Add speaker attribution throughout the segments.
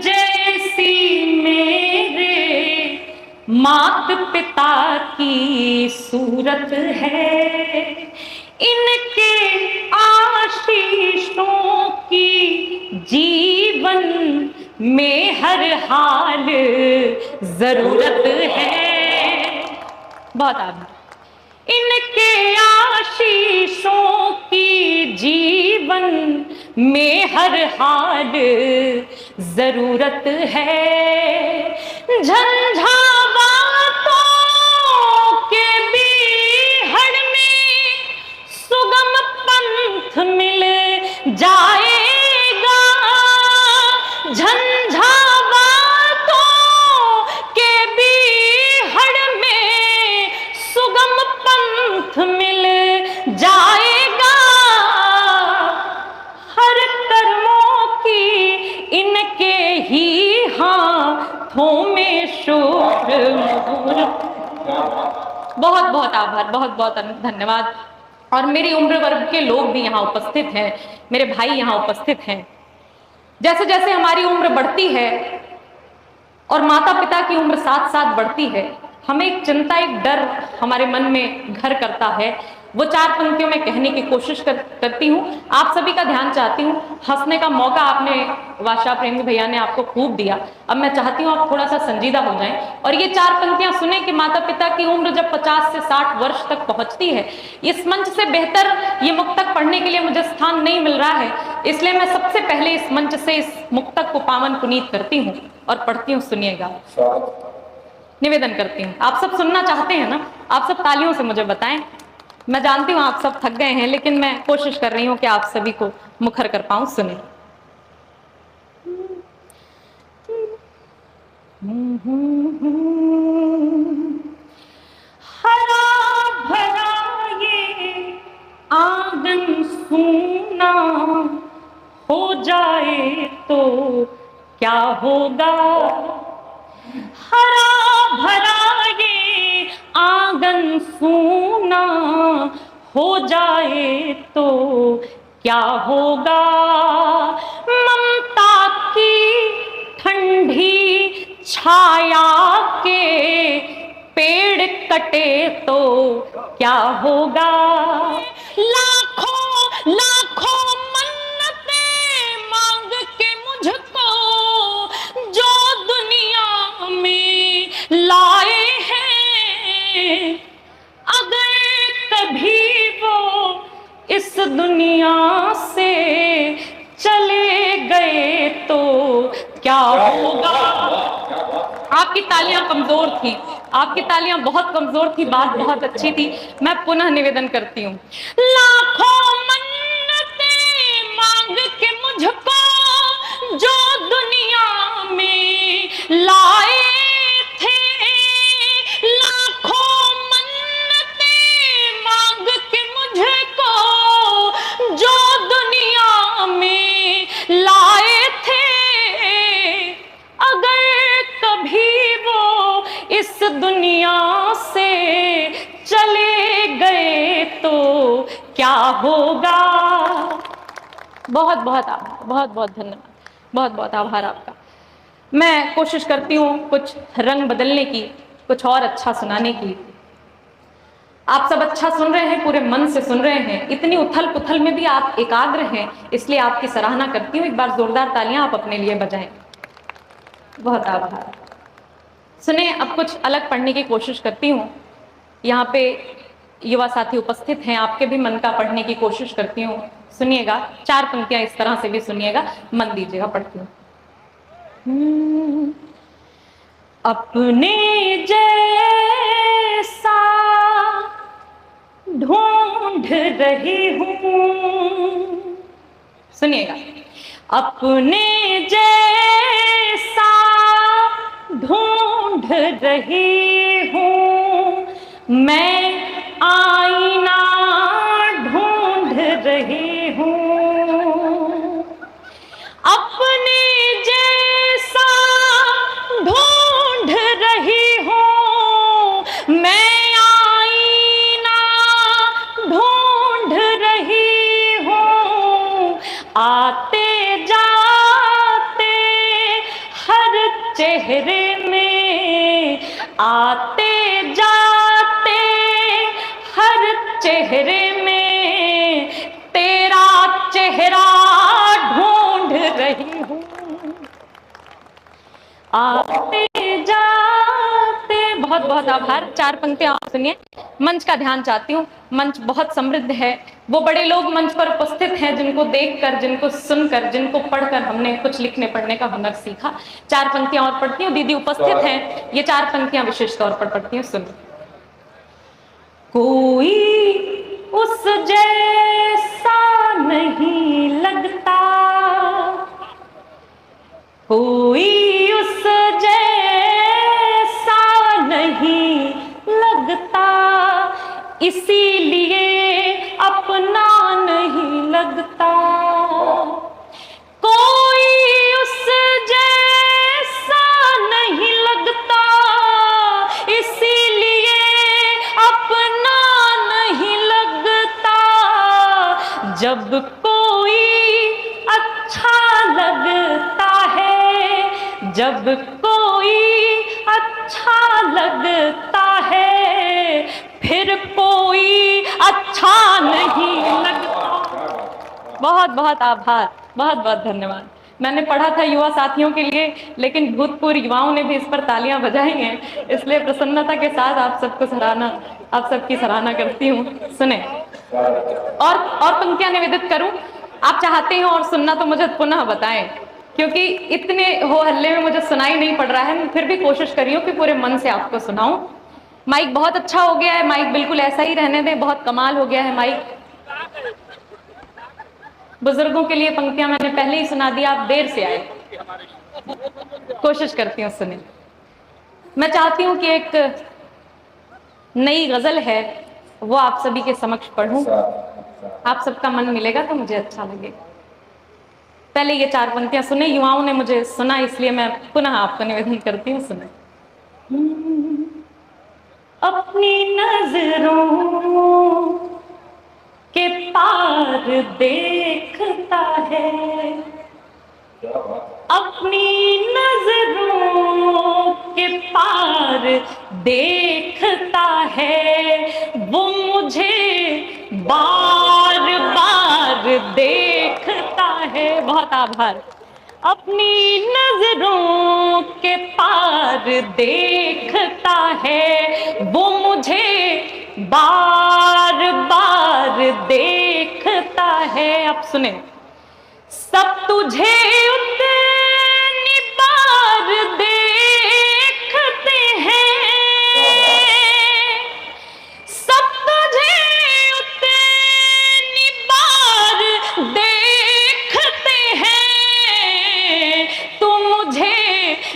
Speaker 1: जैसी मेरे मात पिता की सूरत है, इनके आशीषों की जीवन में हर हाल जरूरत है। बहुत आभार। इनके आशीषों की जीवन में हर हाल जरूरत है। झंझावातों के बीहड़ में सुगम पंथ मिल जाएगा। झंझावातों के बीहड़ में सुगम पंथ मिल जाएगा। हर कर्मों की इनके ही हाथों में शुक्र मोहर। बहुत बहुत आभार, बहुत बहुत धन्यवाद। और मेरी उम्र वर्ग के लोग भी यहाँ उपस्थित हैं, मेरे भाई यहाँ उपस्थित हैं। जैसे जैसे हमारी उम्र बढ़ती है और माता पिता की उम्र साथ साथ बढ़ती है, हमें एक चिंता, एक डर हमारे मन में घर करता है। वो 4 पंक्तियों में कहने की कोशिश करती हूँ। आप सभी का ध्यान चाहती हूँ। हंसने का मौका आपने, वाशा प्रेमी भैया ने आपको खूब दिया। अब मैं चाहती हूँ आप थोड़ा सा संजीदा हो जाएं और ये 4 पंक्तियां सुने कि माता पिता की उम्र जब 50 से 60 वर्ष तक पहुंचती है, इस मंच से बेहतर ये मुक्तक पढ़ने के लिए मुझे स्थान नहीं मिल रहा है, इसलिए मैं सबसे पहले इस मंच से इस मुक्तक को पावन पुनीत करती हूँ और पढ़ती हूँ। सुनिएगा, निवेदन करती हूँ। आप सब सुनना चाहते हैं ना? आप सब तालियों से मुझे बताएं। मैं जानती हूँ आप सब थक गए हैं, लेकिन मैं कोशिश कर रही हूँ कि आप सभी को मुखर कर पाऊं। सुने। हरा भरा ये आंगन सूना हो जाए तो क्या होगा। हरा भरा ये आंगन सूना हो जाए तो क्या होगा। ममता की ठंडी छाया के पेड़ कटे तो क्या होगा। लाखों लाखों मन्नतें मांग के मुझको जो दुनिया में लाए हैं, अगर कभी वो इस दुनिया से चले गए तो क्या होगा। आपकी तालियां कमजोर थी, आपकी तालियां बहुत कमजोर थी, बात बहुत अच्छी थी। मैं पुनः निवेदन करती हूँ। लाखों मन्नतें मांग के मुझको जो दुनिया में लाए थे, लाखों मन्नतें मांग के मुझको जो दुनिया में लाए थे, अगर कभी वो इस दुनिया से चले गए तो क्या होगा। बहुत बहुत आभार, बहुत बहुत धन्यवाद, बहुत बहुत आभार आपका। मैं कोशिश करती हूँ कुछ रंग बदलने की, कुछ और अच्छा सुनाने की। आप सब अच्छा सुन रहे हैं, पूरे मन से सुन रहे हैं, इतनी उथल पुथल में भी आप एकाग्र हैं, इसलिए आपकी सराहना करती हूँ। एक बार जोरदार तालियां आप अपने लिए बजाएं। बहुत आभार। सुने, अब कुछ अलग पढ़ने की कोशिश करती हूँ। यहाँ पे युवा साथी उपस्थित हैं, आपके भी मन का पढ़ने की कोशिश करती हूँ। सुनिएगा, 4 पंक्तियां इस तरह से भी सुनिएगा, मन दीजिएगा, पढ़ती हूँ। अपने जैसा ढूंढ रही हूँ। सुनिएगा, अपने जैसा ढूंढ रही हूँ मैं, आईना ढूंढ रही हूँ। अपने जैसा ढूंढ रही हूँ मैं, आईना ढूंढ रही हूँ। आते जाते चेहरे में, आते जाते हर चेहरे में तेरा चेहरा ढूंढ रही हूँ। आते जाते, बहुत बहुत आभार। 4 पंक्तियां आप सुनिए। मंच का ध्यान चाहती हूँ। मंच बहुत समृद्ध है। वो बड़े लोग मंच पर उपस्थित हैं जिनको देखकर, जिनको सुनकर, जिनको पढ़कर हमने कुछ लिखने पढ़ने का हुनर सीखा। 4 पंक्तियां और पढ़ती हूँ। दीदी उपस्थित हैं, ये 4 पंक्तियां विशेष तौर पर पढ़ती हूँ, सुन। कोई उस जैसा नहीं लगता, कोई उस जैसा नहीं लगता, इसीलिए अपना नहीं लगता। कोई उस जैसा नहीं लगता, इसीलिए अपना नहीं लगता। जब कोई अच्छा लगता है, जब कोई अच्छा लगता है, फिर कोई अच्छा नहीं लगता। बहुत बहुत आभार, बहुत बहुत धन्यवाद। मैंने पढ़ा था युवा साथियों के लिए, लेकिन भूतपूर्व युवाओं ने भी इस पर तालियां बजाई हैं, इसलिए प्रसन्नता के साथ आप सबको सराहना, आप सबकी सराहना करती हूँ। सुने और पंक्तियां निवेदित करूं। आप चाहते हो और सुनना तो मुझे पुनः बताएं, क्योंकि इतने हो हल्ले में मुझे सुनाई नहीं पड़ रहा है। मैं फिर भी कोशिश करी हूँ कि पूरे मन से आपको सुनाऊं। माइक बहुत अच्छा हो गया है, माइक बिल्कुल ऐसा ही रहने दें, बहुत कमाल हो गया है माइक। बुजुर्गों के लिए पंक्तियां मैंने पहले ही सुना दी, आप देर से आए। कोशिश करती हूँ सुने। मैं चाहती हूँ कि एक नई गजल है वो आप सभी के समक्ष पढ़ूं। आप सबका मन मिलेगा तो मुझे अच्छा लगेगा। पहले ये 4 पंक्तियां सुने, युवाओं ने मुझे सुना, इसलिए मैं पुनः आपको निवेदन करती हूँ, सुने। अपनी नजरों के पार देखता है, अपनी नजरों के पार देखता है, वो मुझे बार बार देखता है। बहुत आभार। अपनी नजरों के पार देखता है, वो मुझे बार बार देखता है। अब सुने। सब तुझे उतनी बार देखते हैं, सब तुझे उतनी बार देखते हैं, तू मुझे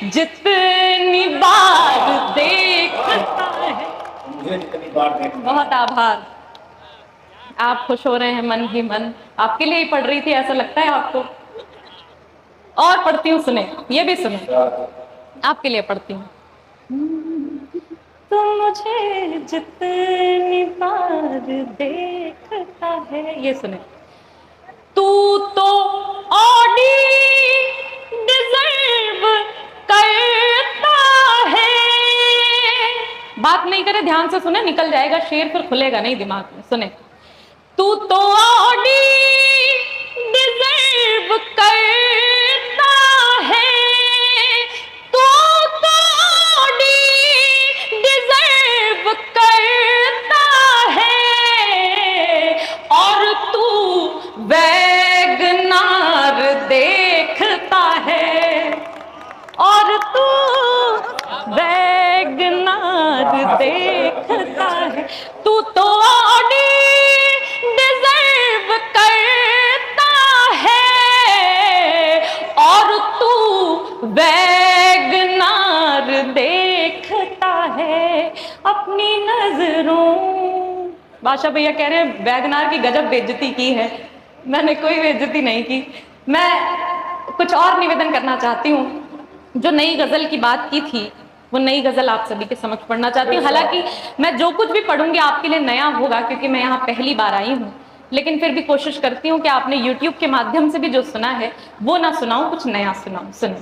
Speaker 1: जितनी बार देखता है। बहुत आभार। आप खुश हो रहे हैं मन ही मन, आपके लिए ही पढ़ रही थी ऐसा लगता है आपको। और पढ़ती हूँ, सुने, ये भी सुने, आपके लिए पढ़ती हूँ। तू मुझे जितनी बार देखता है, ये सुने। तू तो ऑडी डिजर्व करता है। बात नहीं करे, ध्यान से सुने, निकल जाएगा शेर, फिर खुलेगा नहीं दिमाग में। सुने। तू तो ऑडी डिजर्व करता है, तू तो ऑडी डिजर्व करता है, और तू वैगनार देखता है, और तू वैगनार देखता है। तू तो ऑडी डिजर्व करता है, और तू वैगनार देखता है। अपनी नजरों, बादशाह भैया कह रहे हैं वैगनार की गजब बेइज्जती की है। मैंने कोई बेइज्जती नहीं की। मैं कुछ और निवेदन करना चाहती हूँ। जो नई गजल की बात की थी, वो नई गजल आप सभी के समक्ष पढ़ना चाहती हूँ। हालांकि मैं जो कुछ भी पढ़ूंगी आपके लिए नया होगा, क्योंकि मैं यहाँ पहली बार आई हूँ, लेकिन फिर भी कोशिश करती हूँ कि आपने YouTube के माध्यम से भी जो सुना है वो ना सुनाऊं, कुछ नया सुनाऊं। सुनो।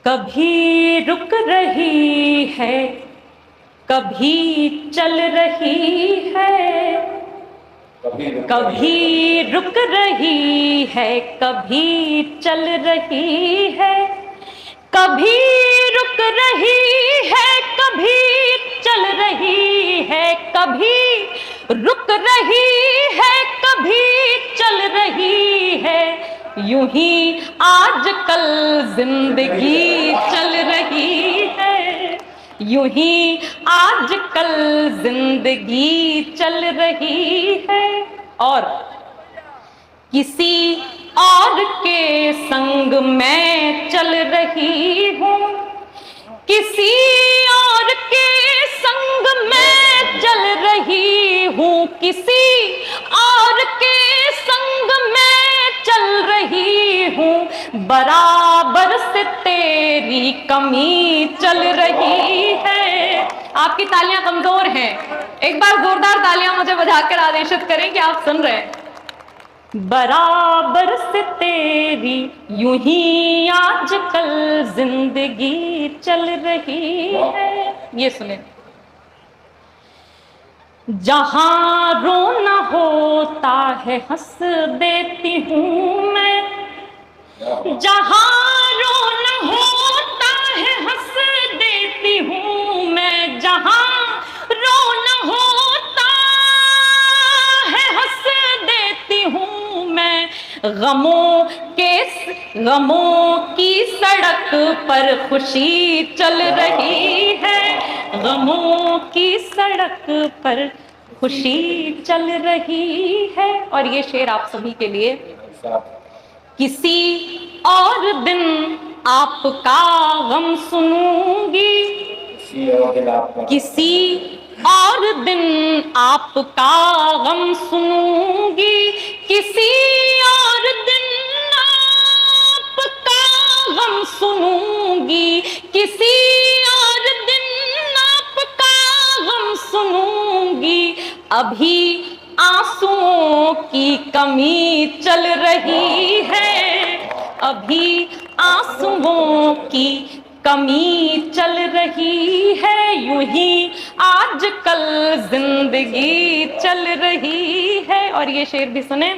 Speaker 1: कभी रुक रही है, कभी चल रही है, कभी रुक रही है, कभी चल रही है, कभी रुक रही है, कभी चल रही है, कभी रुक रही है, कभी चल रही है, यूं ही आजकल जिंदगी चल रही है, यूं ही आजकल जिंदगी चल रही है। और किसी और के संग मैं चल रही हूँ, किसी और के संग मैं चल रही हूँ, किसी और के संग मैं चल रही हूँ, बराबर से तेरी कमी चल रही है। आपकी तालियां कमजोर हैं, एक बार जोरदार तालियां मुझे बजाकर आदेशित करें कि आप सुन रहे हैं। बराबर से तेरी यूं ही आजकल जिंदगी चल रही है। ये सुने। जहां रोना होता है हंस देती हूं मैं, जहां रोना होता है हंस देती हूं मैं, जहां रोना होता है हंस देती हूं मैं, गमों की सड़क पर खुशी चल रही है, गमों की सड़क पर खुशी चल रही है। और ये शेर आप सभी के लिए। किसी और दिन आपका गम सुनूंगी, किसी और दिन आपका गम सुनूंगी, किसी और दिन आपका गम सुनूंगी, किसी और दिन आपका गम सुनूंगी, अभी आंसुओं की कमी चल रही है, अभी आंसुओं की कमी चल रही है, यूं ही आजकल जिंदगी चल रही है। और ये शेर भी सुने,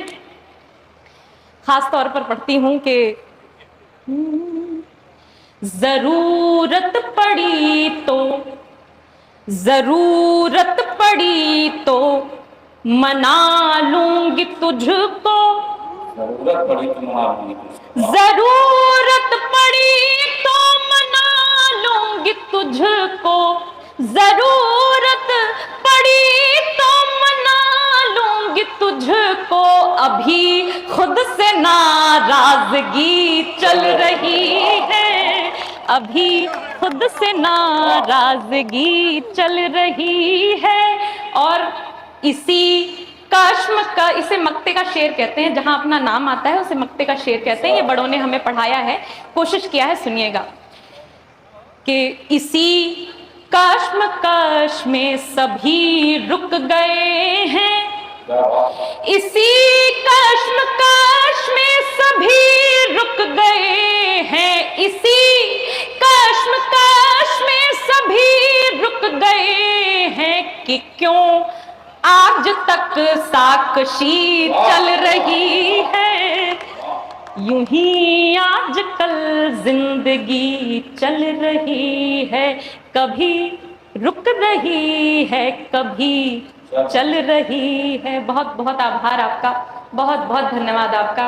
Speaker 1: खास तौर पर पढ़ती हूं कि जरूरत पड़ी तो, जरूरत पड़ी तो मना लूंगी तुझको,
Speaker 2: जरूरत पड़ी तो मना लूंगी,
Speaker 1: जरूरत पड़ी तो मना लूंगी तुझको, जरूरत पड़ी तो मना लूंगी तुझको, अभी खुद से नाराजगी चल रही है, अभी खुद से नाराजगी चल रही है। और इसी कश्म का, इसे मक्ते का शेर कहते हैं, जहां अपना नाम आता है उसे मक्ते का शेर कहते हैं। ये बड़ों ने हमें पढ़ाया है, कोशिश किया है, सुनिएगा कि इसी कश्मकश में सभी रुक गए हैं, इसी कश्मकश में सभी रुक गए हैं, इसी कश्मकश में सभी रुक गए हैं, कि क्यों आज तक साक्षी चल रही है, यूं ही आजकल जिंदगी चल रही है, कभी रुक रही है, कभी चल रही है। बहुत बहुत आभार आपका, बहुत बहुत धन्यवाद आपका।